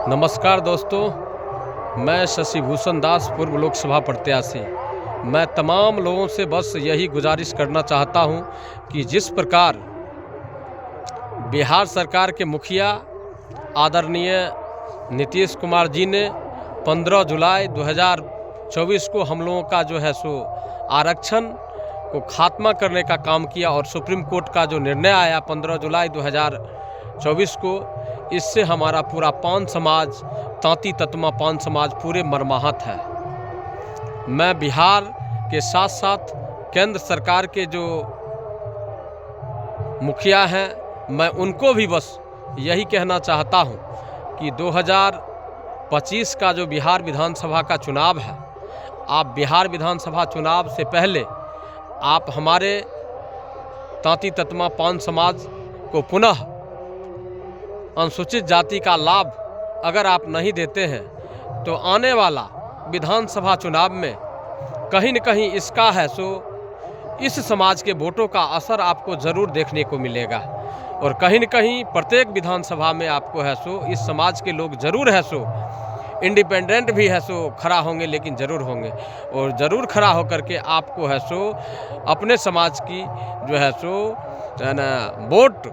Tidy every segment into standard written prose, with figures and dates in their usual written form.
नमस्कार दोस्तों, मैं शशिभूषण दास, पूर्व लोकसभा प्रत्याशी। मैं तमाम लोगों से बस यही गुजारिश करना चाहता हूं कि जिस प्रकार बिहार सरकार के मुखिया आदरणीय नीतीश कुमार जी ने 15 जुलाई 2024 को हम लोगों का जो है सो आरक्षण को खात्मा करने का काम किया और सुप्रीम कोर्ट का जो निर्णय आया 15 जुलाई 2024 को, इससे हमारा पूरा पान समाज, तांती ततमा पान समाज पूरे मर्माहत है। मैं बिहार के साथ साथ केंद्र सरकार के जो मुखिया हैं, मैं उनको भी बस यही कहना चाहता हूं कि 2025 का जो बिहार विधानसभा का चुनाव है, आप बिहार विधानसभा चुनाव से पहले आप हमारे तांती ततमा पान समाज को पुनः अनुसूचित जाति का लाभ अगर आप नहीं देते हैं तो आने वाला विधानसभा चुनाव में कहीं न कहीं इसका है सो इस समाज के वोटों का असर आपको ज़रूर देखने को मिलेगा और कहीं न कहीं प्रत्येक विधानसभा में आपको है सो इस समाज के लोग ज़रूर है सो इंडिपेंडेंट भी है सो खड़ा होंगे, लेकिन ज़रूर होंगे और ज़रूर खड़ा होकर के आपको है सो अपने समाज की जो है सो वोट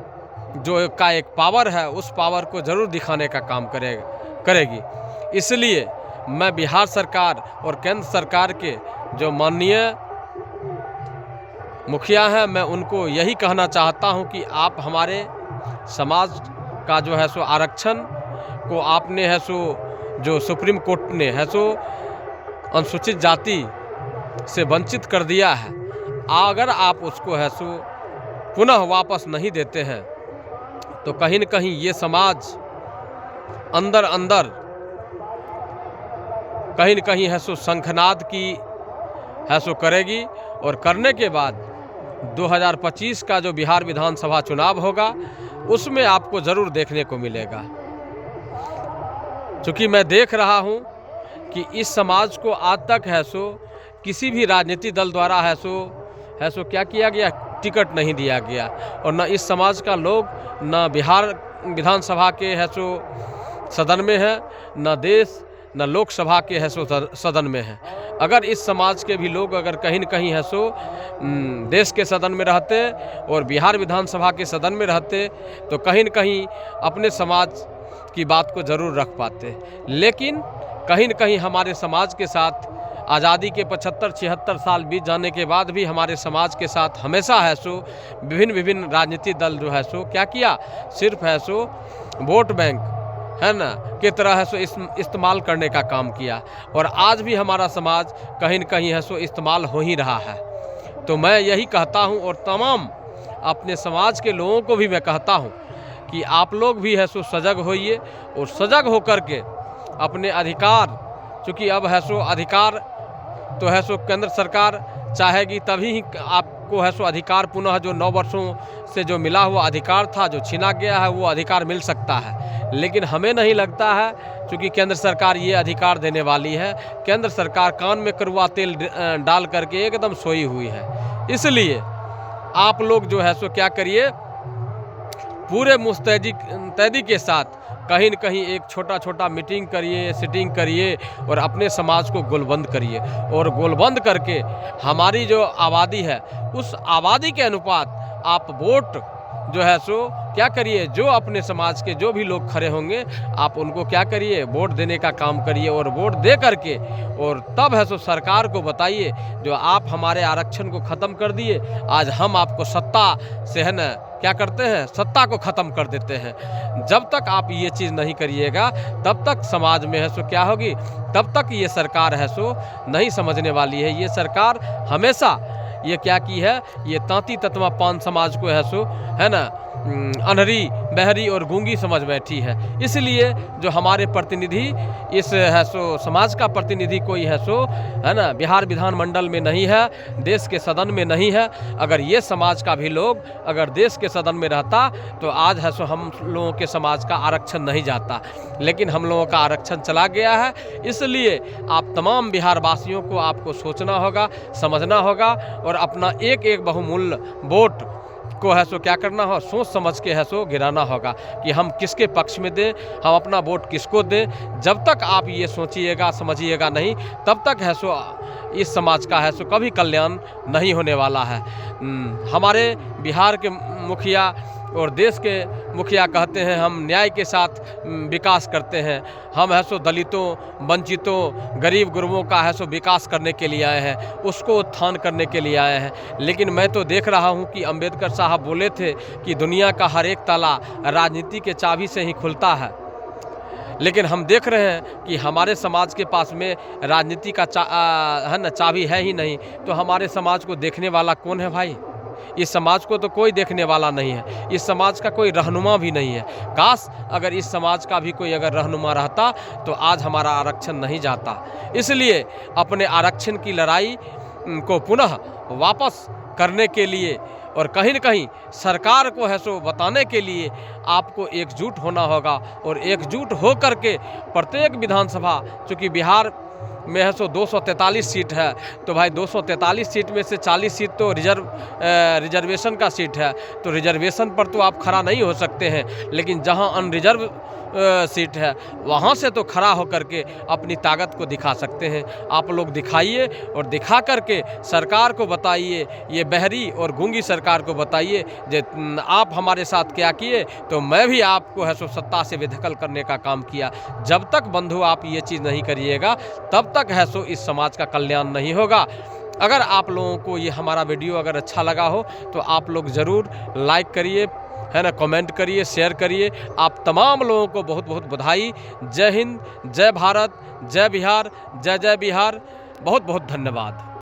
जो का एक पावर है, उस पावर को ज़रूर दिखाने का काम करेगी। इसलिए मैं बिहार सरकार और केंद्र सरकार के जो माननीय मुखिया हैं, मैं उनको यही कहना चाहता हूं कि आप हमारे समाज का जो है सो आरक्षण को आपने है सो जो सुप्रीम कोर्ट ने है सो अनुसूचित जाति से वंचित कर दिया है, अगर आप उसको है सो पुनः वापस नहीं देते हैं तो कहीं न कहीं ये समाज अंदर अंदर कहीं न कहीं है सो शंखनाद की है सो करेगी और करने के बाद 2025 का जो बिहार विधानसभा चुनाव होगा उसमें आपको ज़रूर देखने को मिलेगा। चूँकि मैं देख रहा हूँ कि इस समाज को आज तक है सो किसी भी राजनीतिक दल द्वारा है सो क्या किया गया, टिकट नहीं दिया गया और न इस समाज का लोग न बिहार विधानसभा के है सो सदन में है, न देश न लोकसभा के है सो सदन में है। अगर इस समाज के भी लोग अगर कहीं न कहीं है सो देश के सदन में रहते और बिहार विधानसभा के सदन में रहते तो कहीं न कहीं अपने समाज की बात को ज़रूर रख पाते, लेकिन कहीं न कहीं हमारे समाज के साथ आज़ादी के 75-76 साल बीत जाने के बाद भी हमारे समाज के साथ हमेशा है सो विभिन्न राजनीतिक दल जो है सो क्या किया, सिर्फ है सो वोट बैंक है ना की तरह है सो इस्तेमाल करने का काम किया और आज भी हमारा समाज कहीं न कहीं है सो इस्तेमाल हो ही रहा है। तो मैं यही कहता हूं और तमाम अपने समाज के लोगों को भी मैं कहता हूं कि आप लोग भी है सो सजग होइए और सजग होकर के अपने अधिकार, चूँकि अब है सो अधिकार तो है सो केंद्र सरकार चाहेगी तभी ही आपको है सो अधिकार पुनः जो 9 वर्षों से जो मिला हुआ अधिकार था, जो छीना गया है, वो अधिकार मिल सकता है। लेकिन हमें नहीं लगता है, क्योंकि केंद्र सरकार ये अधिकार देने वाली है। केंद्र सरकार कान में कड़वा तेल डाल करके एकदम सोई हुई है। इसलिए आप लोग जो है सो क्या करिए, पूरे मुस्तैदी के साथ कहीं न कहीं एक छोटा मीटिंग करिए, सिटिंग करिए और अपने समाज को गोलबंद करिए और गोलबंद करके हमारी जो आबादी है उस आबादी के अनुपात आप वोट जो है सो क्या करिए, जो अपने समाज के जो भी लोग खड़े होंगे आप उनको क्या करिए, वोट देने का काम करिए और वोट दे करके और तब है सो सरकार को बताइए जो आप हमारे आरक्षण को ख़त्म कर दिए, आज हम आपको सत्ता से है ना क्या करते हैं, सत्ता को ख़त्म कर देते हैं। जब तक आप ये चीज़ नहीं करिएगा तब तक समाज में है सो क्या होगी, तब तक ये सरकार है सो नहीं समझने वाली है। ये सरकार हमेशा ये क्या की है, ये तांती ततमा पान समाज को है सो है ना अनहरी बहरी और गूंगी समझ बैठी है। इसलिए जो हमारे प्रतिनिधि इस है सो समाज का प्रतिनिधि कोई है सो है ना बिहार विधानमंडल में नहीं है, देश के सदन में नहीं है। अगर ये समाज का भी लोग अगर देश के सदन में रहता तो आज है सो हम लोगों के समाज का आरक्षण नहीं जाता, लेकिन हम लोगों का आरक्षण चला गया है। इसलिए आप तमाम बिहार वासियों को आपको सोचना होगा, समझना होगा और अपना एक बहुमूल्य वोट को है सो क्या करना हो, सोच समझ के है सो गिराना होगा कि हम किसके पक्ष में दें, हम अपना वोट किसको दें। जब तक आप ये सोचिएगा समझिएगा नहीं, तब तक है सो इस समाज का है सो कभी कल्याण नहीं होने वाला है। हमारे बिहार के मुखिया और देश के मुखिया कहते हैं हम न्याय के साथ विकास करते हैं, हम है सो दलितों, वंचितों, गरीब गुरबों का है सो विकास करने के लिए आए हैं, उसको उत्थान करने के लिए आए हैं। लेकिन मैं तो देख रहा हूं कि अंबेडकर साहब बोले थे कि दुनिया का हर एक ताला राजनीति के चाबी से ही खुलता है। लेकिन हम देख रहे हैं कि हमारे समाज के पास में राजनीति का है ना चाबी है ही नहीं, तो हमारे समाज को देखने वाला कौन है भाई? इस समाज को तो कोई देखने वाला नहीं है, इस समाज का कोई रहनुमा भी नहीं है। काश अगर इस समाज का भी कोई अगर रहनुमा रहता तो आज हमारा आरक्षण नहीं जाता। इसलिए अपने आरक्षण की लड़ाई को पुनः वापस करने के लिए और कहीं न कहीं सरकार को है सो बताने के लिए आपको एकजुट होना होगा, और एकजुट हो कर के प्रत्येक विधानसभा, चूँकि बिहार में है सो 243 सीट है, तो भाई 243 सीट में से 40 सीट तो रिजर्वेशन का सीट है, तो रिजर्वेशन पर तो आप खड़ा नहीं हो सकते हैं। लेकिन जहां अनरिजर्व सीट है वहां से तो खड़ा होकर के अपनी ताकत को दिखा सकते हैं। आप लोग दिखाइए और दिखा करके सरकार को बताइए, ये बहरी और गूंगी सरकार को बताइए जे आप हमारे साथ क्या किए तो मैं भी आपको है सो सत्ता से बेदखल करने का काम किया। जब तक बंधु आप ये चीज़ नहीं करिएगा तब तक है सो इस समाज का कल्याण नहीं होगा। अगर आप लोगों को ये हमारा वीडियो अगर अच्छा लगा हो तो आप लोग ज़रूर लाइक करिए, है ना, कमेंट करिए, शेयर करिए। आप तमाम लोगों को बहुत बहुत बधाई। जय हिंद, जय भारत, जय बिहार, जय जय बिहार। बहुत बहुत धन्यवाद।